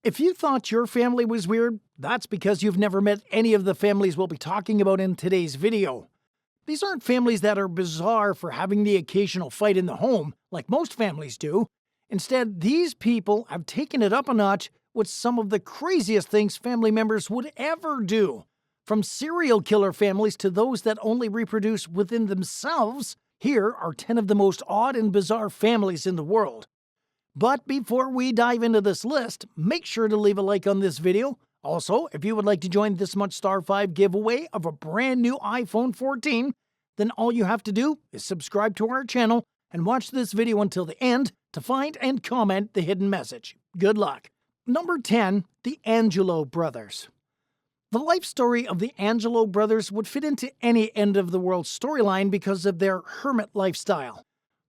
If you thought your family was weird, that's because you've never met any of the families we'll be talking about in today's video. These aren't families that are bizarre for having the occasional fight in the home, like most families do. Instead, these people have taken it up a notch with some of the craziest things family members would ever do. From serial killer families to those that only reproduce within themselves, here are 10 of the most odd and bizarre families in the world. But before we dive into this list, make sure to leave a like on this video. Also, if you would like to join this month's Star 5 giveaway of a brand new iPhone 14, then all you have to do is subscribe to our channel and watch this video until the end to find and comment the hidden message. Good luck. Number 10. The ANGULO brothers. The life story of the ANGULO brothers would fit into any end-of-the-world storyline because of their hermit lifestyle.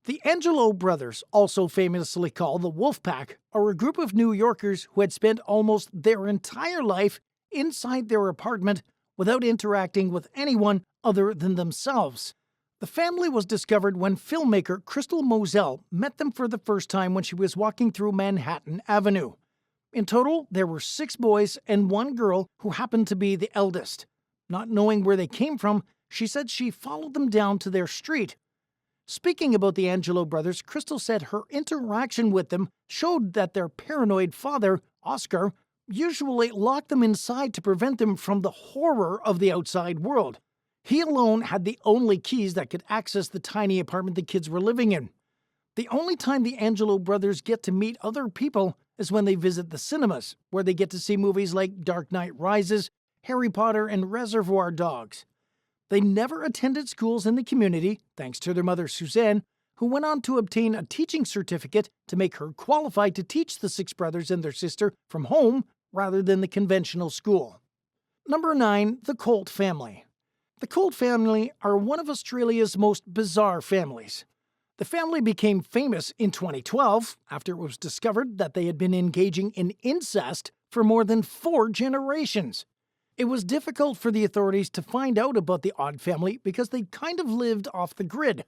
The ANGULO brothers, also famously called the Wolfpack, are a group of New Yorkers who had spent almost their entire life inside their apartment without interacting with anyone other than themselves. The family was discovered when filmmaker Crystal Moselle met them for the first time when she was walking through Manhattan Avenue. In total, there were 6 boys and 1 girl who happened to be the eldest. Not knowing where they came from, she said she followed them down to their street. Speaking about the ANGULO brothers, Crystal said her interaction with them showed that their paranoid father, Oscar, usually locked them inside to prevent them from the horror of the outside world. He alone had the only keys that could access the tiny apartment the kids were living in. The only time the ANGULO brothers get to meet other people is when they visit the cinemas, where they get to see movies like Dark Knight Rises, Harry Potter, and Reservoir Dogs. They never attended schools in the community, thanks to their mother Suzanne, who went on to obtain a teaching certificate to make her qualified to teach the 6 brothers and their sister from home rather than the conventional school. Number 9. The COLT family. The COLT family are one of Australia's most bizarre families. The family became famous in 2012 after it was discovered that they had been engaging in incest for more than 4 generations. It was difficult for the authorities to find out about the odd family because they kind of lived off the grid.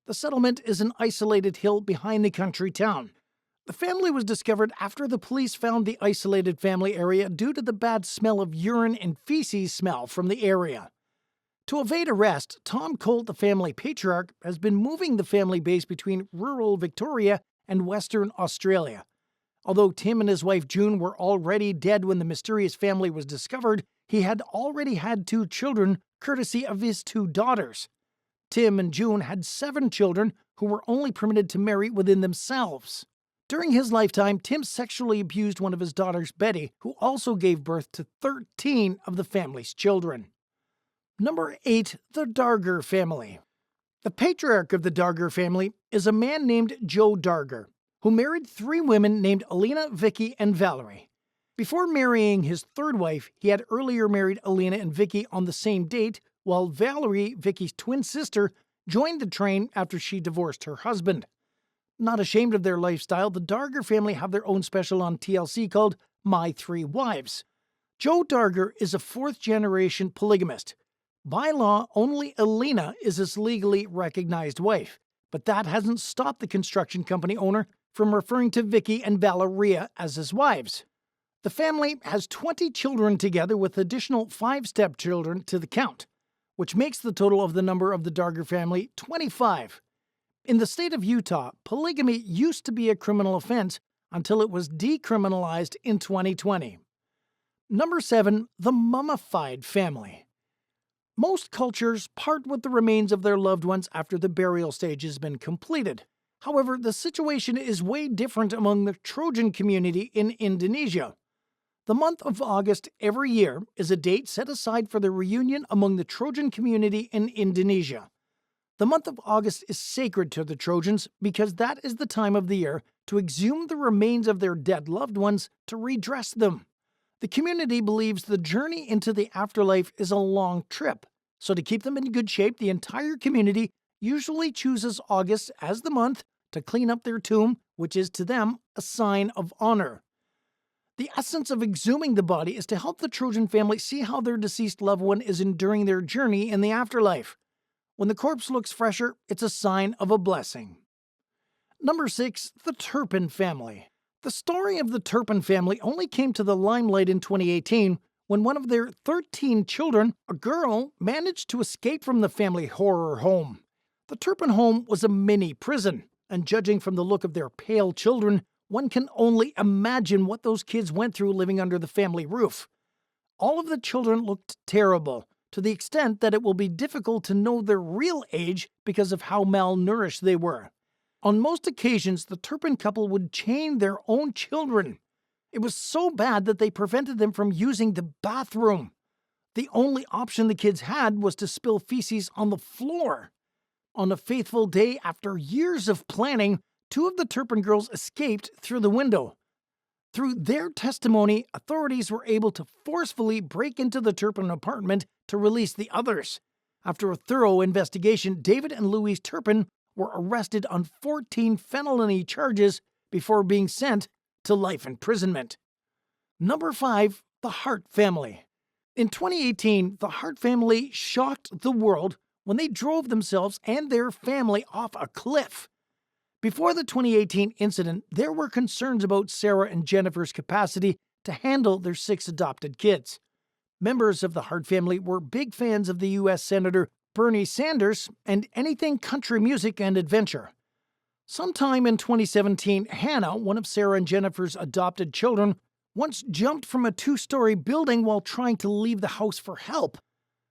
The settlement is an isolated hill behind the country town. The family was discovered after the police found the isolated family area due to the bad smell of urine and feces smell from the area. To evade arrest, Tom Colt, the family patriarch, has been moving the family base between rural Victoria and Western Australia. Although Tim and his wife June were already dead when the mysterious family was discovered, he had already had 2 children, courtesy of his 2 daughters. Tim and June had 7 children who were only permitted to marry within themselves. During his lifetime, Tim sexually abused one of his daughters, Betty, who also gave birth to 13 of the family's children. Number 8. The Darger family. The patriarch of the Darger family is a man named Joe Darger, who married 3 women named Alina, Vicky, and Valerie. Before marrying his 3rd wife, he had earlier married Alina and Vicky on the same date, while Valerie, Vicky's twin sister, joined the train after she divorced her husband. Not ashamed of their lifestyle, the Darger family have their own special on TLC called My 3 Wives. Joe Darger is a 4th-generation polygamist. By law, only Alina is his legally recognized wife, but that hasn't stopped the construction company owner from referring to Vicky and Valeria as his wives. The family has 20 children together with additional 5 stepchildren to the count, which makes the total of the number of the Darger family 25. In the state of Utah, polygamy used to be a criminal offense until it was decriminalized in 2020. Number 7. The Mummified family. Most cultures part with the remains of their loved ones after the burial stage has been completed. However, the situation is way different among the Trojan community in Indonesia. The month of August every year is a date set aside for the reunion among the Trojan community in Indonesia. The month of August is sacred to the Trojans because that is the time of the year to exhume the remains of their dead loved ones to redress them. The community believes the journey into the afterlife is a long trip, so to keep them in good shape, the entire community usually chooses August as the month to clean up their tomb, which is to them a sign of honor. The essence of exhuming the body is to help the Trojan family see how their deceased loved one is enduring their journey in the afterlife. When the corpse looks fresher, it's a sign of a blessing. Number 6. The Turpin family. The story of the Turpin family only came to the limelight in 2018 when one of their 13 children, a girl, managed to escape from the family horror home. The Turpin home was a mini prison, and judging from the look of their pale children, one can only imagine what those kids went through living under the family roof. All of the children looked terrible, to the extent that it will be difficult to know their real age because of how malnourished they were. On most occasions, the Turpin couple would chain their own children. It was so bad that they prevented them from using the bathroom. The only option the kids had was to spill feces on the floor. On a fateful day, after years of planning, 2 of the Turpin girls escaped through the window. Through their testimony, authorities were able to forcefully break into the Turpin apartment to release the others. After a thorough investigation, David and Louise Turpin were arrested on 14 felony charges before being sent to life imprisonment. Number 5. The Hart family. In 2018, the Hart family shocked the world when they drove themselves and their family off a cliff. Before the 2018 incident, there were concerns about Sarah and Jennifer's capacity to handle their 6 adopted kids. Members of the Hart family were big fans of the U.S. Senator Bernie Sanders and anything country music and adventure. Sometime in 2017, Hannah, one of Sarah and Jennifer's adopted children, once jumped from a 2-story building while trying to leave the house for help.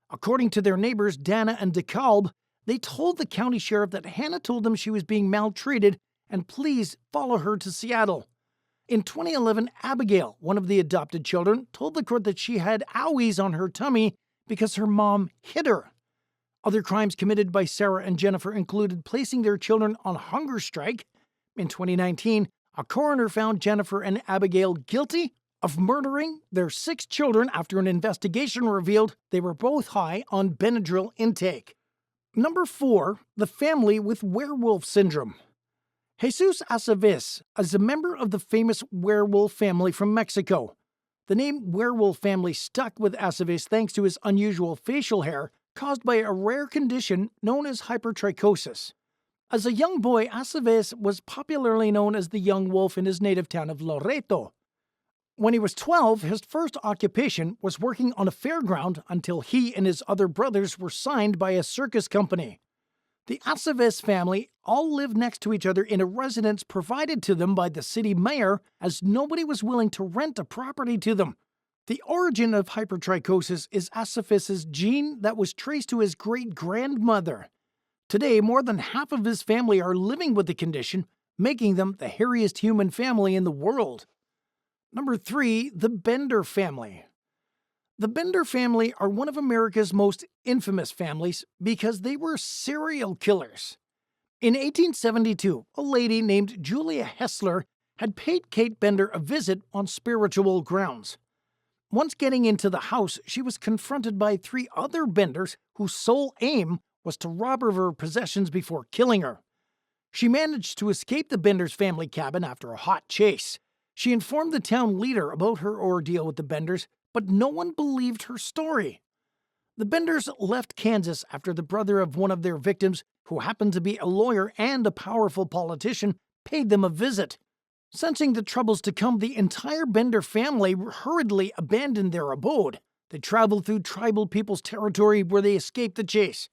According to their neighbors Dana and DeKalb, they told the county sheriff that Hannah told them she was being maltreated and please follow her to Seattle. In 2011, Abigail, one of the adopted children, told the court that she had owies on her tummy because her mom hit her. Other crimes committed by Sarah and Jennifer included placing their children on hunger strike. In 2019, a coroner found Jennifer and Abigail guilty of murdering their 6 children after an investigation revealed they were both high on Benadryl intake. Number 4. The family with werewolf syndrome. Jesus Aceves is a member of the famous werewolf family from Mexico. The name werewolf family stuck with Aceves thanks to his unusual facial hair caused by a rare condition known as hypertrichosis. As a young boy, Aceves was popularly known as the young wolf in his native town of Loreto. When he was 12, his first occupation was working on a fairground until he and his other brothers were signed by a circus company. The Aceves family all lived next to each other in a residence provided to them by the city mayor, as nobody was willing to rent a property to them. The origin of hypertrichosis is Aceves' gene that was traced to his great-grandmother. Today, more than half of his family are living with the condition, making them the hairiest human family in the world. Number 3. The Bender family. The Bender family are one of America's most infamous families because they were serial killers. In 1872, a lady named Julia Hessler had paid Kate Bender a visit on spiritual grounds. Once getting into the house, she was confronted by 3 other Benders whose sole aim was to rob her of her possessions before killing her. She managed to escape the Benders' family cabin after a hot chase. She informed the town leader about her ordeal with the Benders, but no one believed her story. The Benders left Kansas after the brother of one of their victims, who happened to be a lawyer and a powerful politician, paid them a visit. Sensing the troubles to come, the entire Bender family hurriedly abandoned their abode. They traveled through tribal people's territory where they escaped the chase.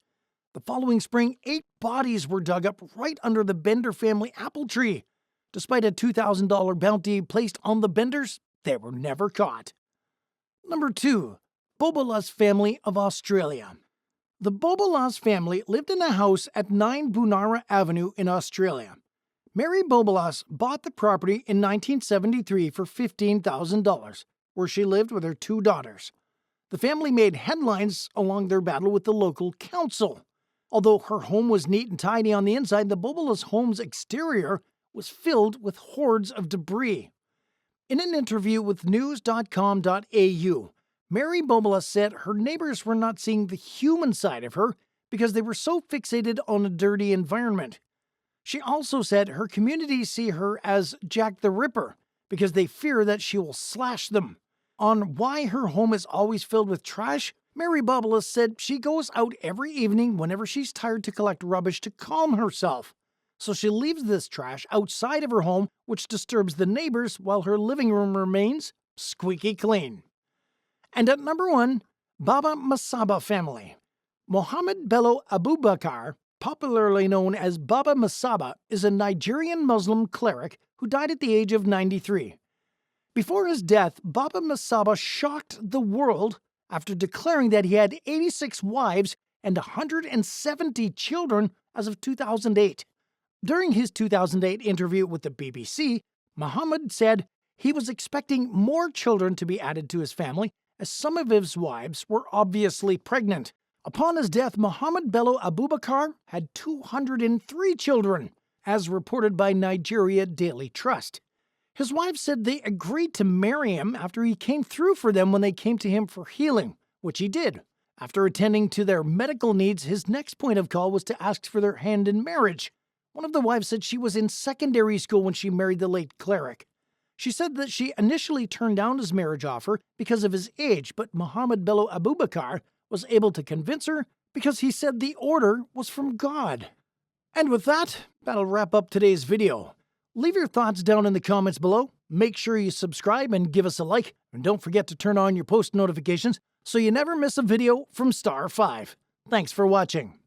The following spring, 8 bodies were dug up right under the Bender family apple tree. Despite a $2,000 bounty placed on the Benders, they were never caught. Number 2. BOBOLAS family of Australia. The BOBOLAS family lived in a house at 9 Bunara Avenue in Australia. Mary BOBOLAS bought the property in 1973 for $15,000, where she lived with her 2 daughters. The family made headlines along their battle with the local council. Although her home was neat and tidy on the inside, the BOBOLAS home's exterior was filled with hordes of debris. In an interview with news.com.au, Mary BOBOLAS said her neighbors were not seeing the human side of her because they were so fixated on a dirty environment. She also said her community see her as Jack the Ripper because they fear that she will slash them. On why her home is always filled with trash, Mary BOBOLAS said she goes out every evening whenever she's tired to collect rubbish to calm herself. so she leaves this trash outside of her home, which disturbs the neighbors while her living room remains squeaky clean. And at number 1, Baba Masaba family. Mohammed Bello Abubakar, popularly known as Baba Masaba, is a Nigerian Muslim cleric who died at the age of 93. Before his death, Baba Masaba shocked the world after declaring that he had 86 wives and 170 children as of 2008. During his 2008 interview with the BBC, Muhammad said he was expecting more children to be added to his family, as some of his wives were obviously pregnant. Upon his death, Mohammed Bello Abubakar had 203 children, as reported by Nigeria Daily Trust. His wives said they agreed to marry him after he came through for them when they came to him for healing, which he did. After attending to their medical needs, his next point of call was to ask for their hand in marriage. One of the wives said she was in secondary school when she married the late cleric. She said that she initially turned down his marriage offer because of his age, but Mohammed Bello Abubakar was able to convince her because he said the order was from God. And with that, that'll wrap up today's video. Leave your thoughts down in the comments below. Make sure you subscribe and give us a like. And don't forget to turn on your post notifications so you never miss a video from Star 5. Thanks for watching.